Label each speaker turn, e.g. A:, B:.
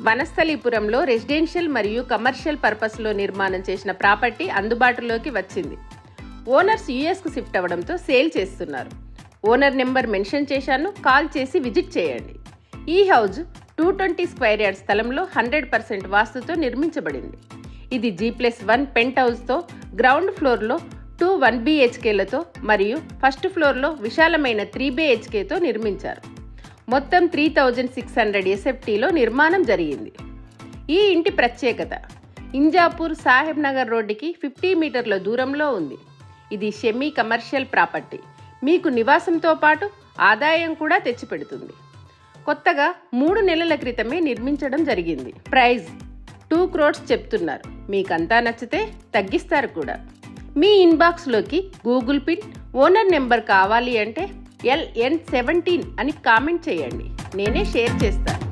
A: వనస్థలీపురంలో residential మరియు commercial పర్పస్లో నిర్మాణం చేసిన ప్రాపర్టీ అందుబాటులోకి వచ్చింది. ఓనర్స్ యూఎస్కు షిఫ్ట్ అవ్వడంతో సేల్ చేస్తున్నారు. ఓనర్ నెంబర్ మెన్షన్ చేశాను, కాల్ చేసి విజిట్ చేయండి. ఈ హౌజ్ 220 స్క్వేర్ యార్డ్ స్థలంలో 100% వాస్తుతో నిర్మించబడింది. ఇది G+1 పెంట్ హౌస్తో గ్రౌండ్ ఫ్లోర్లో 2 1 BHKలతో మరియు ఫస్ట్ ఫ్లోర్లో విశాలమైన 3 BHKతో నిర్మించారు. మొత్తం 3600 SFTలో నిర్మాణం జరిగింది. ఈ ఇంటి ప్రత్యేకత ఇంజాపూర్ సాహెబ్ నగర్ రోడ్డుకి 50 మీటర్ల దూరంలో ఉంది. ఇది సెమీ కమర్షియల్ ప్రాపర్టీ. మీకు నివాసంతో పాటు ఆదాయం కూడా తెచ్చిపెడుతుంది. కొత్తగా 3 నెలల క్రితమే నిర్మించడం జరిగింది. ప్రైస్ 2 crores చెప్తున్నారు. మీకంతా నచ్చితే తగ్గిస్తారు కూడా. మీ ఇన్బాక్స్లోకి గూగుల్ పిన్, ఓనర్ నెంబర్ కావాలి అంటే LN17 అని కామెంట్ చేయండి. నేనే షేర్ చేస్తాను.